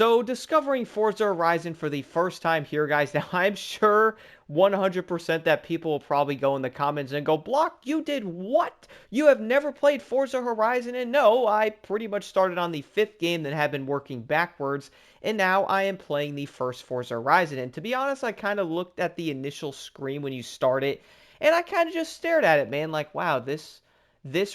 So, discovering Forza Horizon for the first time here, guys. Now, I'm sure 100% that people will probably go in the comments and go, Block, you did what? You have never played Forza Horizon? And no, I pretty much started on the fifth game that have been working backwards, and now I am playing the first Forza Horizon. And to be honest, I kind of looked at the initial screen when you start it, and I kind of just stared at it, man, like, wow, this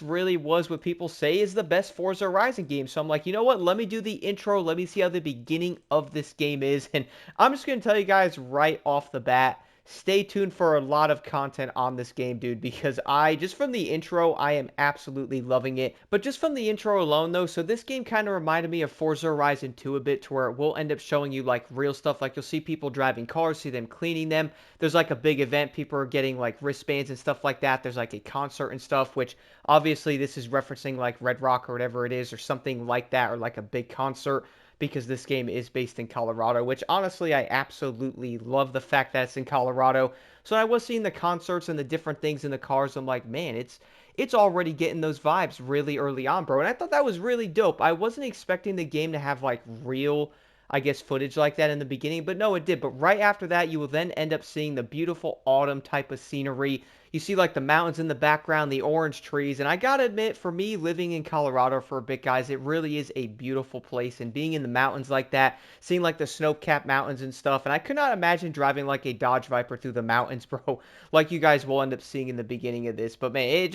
really was what people say is the best Forza Horizon game. So I'm like, you know what? Let me do the intro. Let me see how the beginning of this game is. And I'm just going to tell you guys right off the bat, stay tuned for a lot of content on this game, dude, because just from the intro, I am absolutely loving it. But just from the intro alone, though, so this game kind of reminded me of Forza Horizon 2 a bit, to where it will end up showing you like real stuff. Like you'll see people driving cars, see them cleaning them. There's like a big event. People are getting like wristbands and stuff like that. There's like a concert and stuff, which obviously this is referencing like Red Rock or whatever it is, or something like that, or like a big concert, because this game is based in Colorado, which honestly I absolutely love the fact that it's in Colorado. So I was seeing the concerts and the different things in the cars. I'm like, man, it's already getting those vibes really early on, bro. And I thought that was really dope. I wasn't expecting the game to have like real, I guess, footage like that in the beginning, but no, it did. But right after that, you will then end up seeing the beautiful autumn type of scenery. You see like the mountains in the background, the orange trees, and I gotta admit, for me living in Colorado for a bit, guys, it really is a beautiful place. And being in the mountains like that, seeing like the snow-capped mountains and stuff, and I could not imagine driving like a Dodge Viper through the mountains, bro, like you guys will end up seeing in the beginning of this. But man,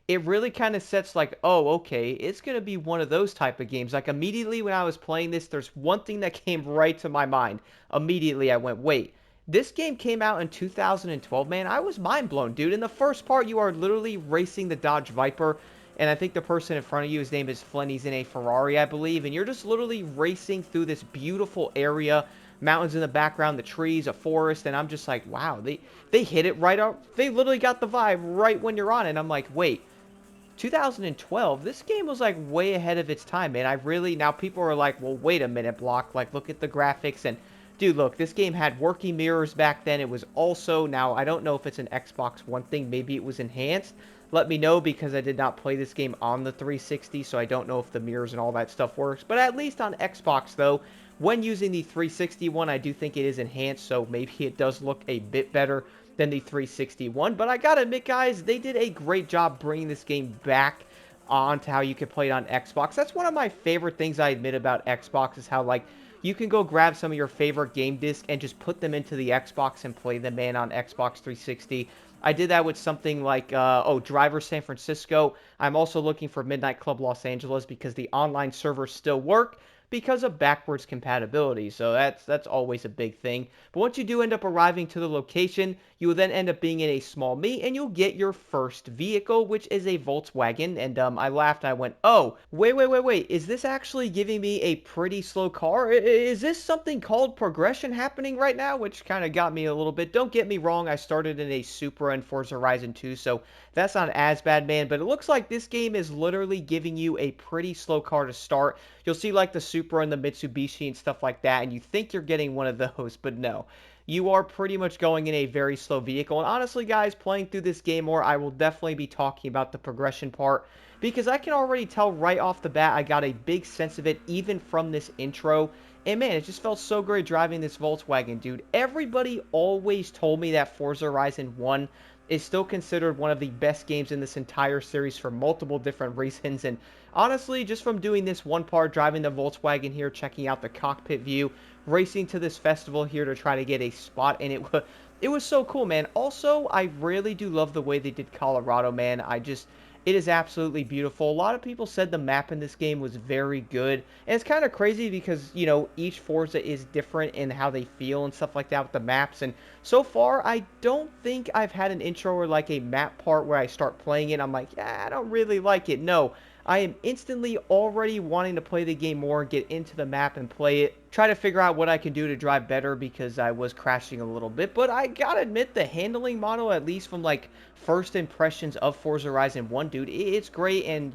it really kind of sets like, oh, okay, it's going to be one of those type of games. Like immediately when I was playing this, there's one thing that came right to my mind. Immediately I went, wait, this game came out in 2012, man. I was mind blown, dude. In the first part, you are literally racing the Dodge Viper, and I think the person in front of you, his name is Flynn, he's in a Ferrari, I believe, and you're just literally racing through this beautiful area, mountains in the background, the trees, a forest, and I'm just like, wow, they hit it right up. They literally got the vibe right when you're on it. And I'm like, wait, 2012, this game was like way ahead of its time, man. Now people are like, well, wait a minute, Block, like look at the graphics. And dude, look, this game had working mirrors back then. It was also, now I don't know if it's an Xbox One thing, maybe it was enhanced. Let me know, because I did not play this game on the 360, so I don't know if the mirrors and all that stuff works. But at least on Xbox, though, when using the 360 one, I do think it is enhanced, so maybe it does look a bit better than the 361. But I gotta admit, guys, they did a great job bringing this game back on to how you can play it on Xbox. That's one of my favorite things, I admit, about Xbox, is how like you can go grab some of your favorite game discs and just put them into the Xbox and play them, man, on Xbox 360. I did that with something like, Driver San Francisco. I'm also looking for Midnight Club Los Angeles, because the online servers still work because of backwards compatibility. So that's always a big thing. But once you do end up arriving to the location, you will then end up being in a small meet, and you'll get your first vehicle, which is a Volkswagen. And I laughed. I went, oh, wait. Is this actually giving me a pretty slow car? Is this something called progression happening right now? Which kind of got me a little bit. Don't get me wrong. I started in a Supra in Forza Horizon 2, so that's not as bad, man. But it looks like this game is literally giving you a pretty slow car to start. You'll see like the Supra and the Mitsubishi and stuff like that, and you think you're getting one of those, but no. You are pretty much going in a very slow vehicle. And honestly, guys, playing through this game more, I will definitely be talking about the progression part, because I can already tell right off the bat I got a big sense of it even from this intro. And man, it just felt so great driving this Volkswagen, dude. Everybody always told me that Forza Horizon 1 is still considered one of the best games in this entire series for multiple different reasons. And honestly, just from doing this one part, driving the Volkswagen here, checking out the cockpit view, racing to this festival here to try to get a spot, and it was so cool, man. Also, I really do love the way they did Colorado, man. It is absolutely beautiful. A lot of people said the map in this game was very good. And it's kind of crazy because, each Forza is different in how they feel and stuff like that with the maps. And so far, I don't think I've had an intro or like a map part where I start playing it, I'm like, yeah, I don't really like it. No, I am instantly already wanting to play the game more, get into the map and play it. Try to figure out what I can do to drive better, because I was crashing a little bit. But I gotta admit, the handling model, at least from like first impressions of Forza Horizon 1, dude, it's great. And,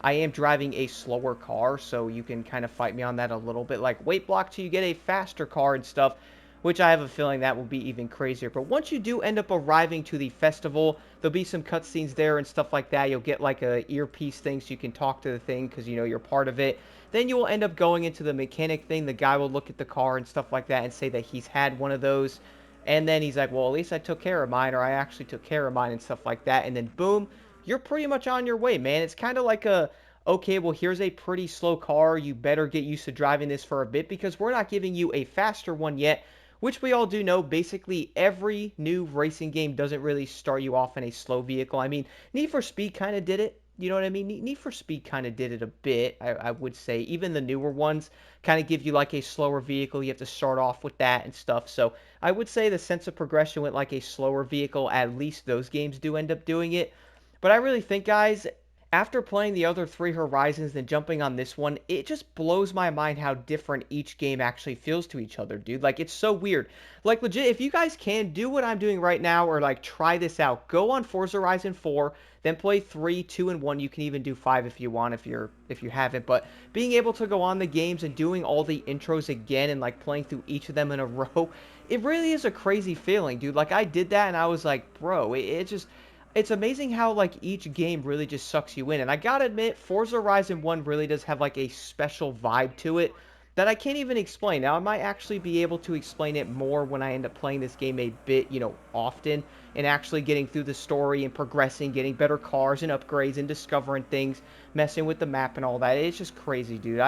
I am driving a slower car, so you can kind of fight me on that a little bit. Like, wait, Block, till you get a faster car and stuff. which I have a feeling that will be even crazier. But once you do end up arriving to the festival, there'll be some cutscenes there and stuff like that. You'll get like a earpiece thing so you can talk to the thing because you know you're part of it. Then you will end up going into the mechanic thing. The guy will look at the car and stuff like that and say that he's had one of those. And then he's like, well, at least I took care of mine, or I actually took care of mine and stuff like that. And then boom, you're pretty much on your way, man. It's kind of like a, okay, well, here's a pretty slow car. You better get used to driving this for a bit because we're not giving you a faster one yet, which we all do know. Basically, every new racing game doesn't really start you off in a slow vehicle. I mean, Need for Speed kind of did it. You know what I mean? Need for Speed kind of did it a bit, I would say. Even the newer ones kind of give you like a slower vehicle. You have to start off with that and stuff. So I would say the sense of progression with like a slower vehicle, at least those games do end up doing it. But I really think, guys, after playing the other three Horizons and jumping on this one, it just blows my mind how different each game actually feels to each other, dude. Like, it's so weird. Like, legit, if you guys can, do what I'm doing right now or, like, try this out. Go on Forza Horizon 4, then play 3, 2, and 1. You can even do 5 if you want, if you haven't. But being able to go on the games and doing all the intros again and, like, playing through each of them in a row, it really is a crazy feeling, dude. Like, I did that and I was like, bro, it just it's amazing how like each game really just sucks you in. And I gotta admit, Forza Horizon 1 really does have like a special vibe to it that I can't even explain. Now, I might actually be able to explain it more when I end up playing this game a bit, you know, often, and actually getting through the story and progressing, getting better cars and upgrades and discovering things, messing with the map and all that. It's just crazy, dude.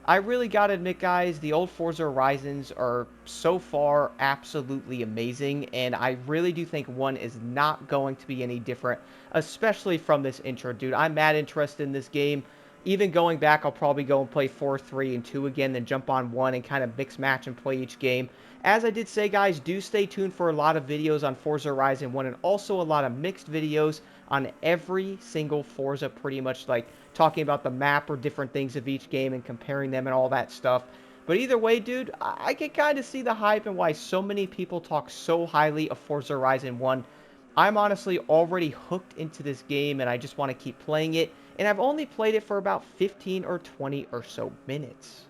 I really gotta admit, guys, the old Forza Horizons are so far absolutely amazing, and I really do think one is not going to be any different, especially from this intro, dude. I'm mad interested in this game. Even going back, I'll probably go and play 4, 3, and 2 again, then jump on 1 and kind of mix match and play each game. As I did say, guys, do stay tuned for a lot of videos on Forza Horizon 1 and also a lot of mixed videos on every single Forza, pretty much like talking about the map or different things of each game and comparing them and all that stuff. But either way, dude, I can kind of see the hype and why so many people talk so highly of Forza Horizon 1. I'm honestly already hooked into this game and I just want to keep playing it. And I've only played it for about 15 or 20 or so minutes.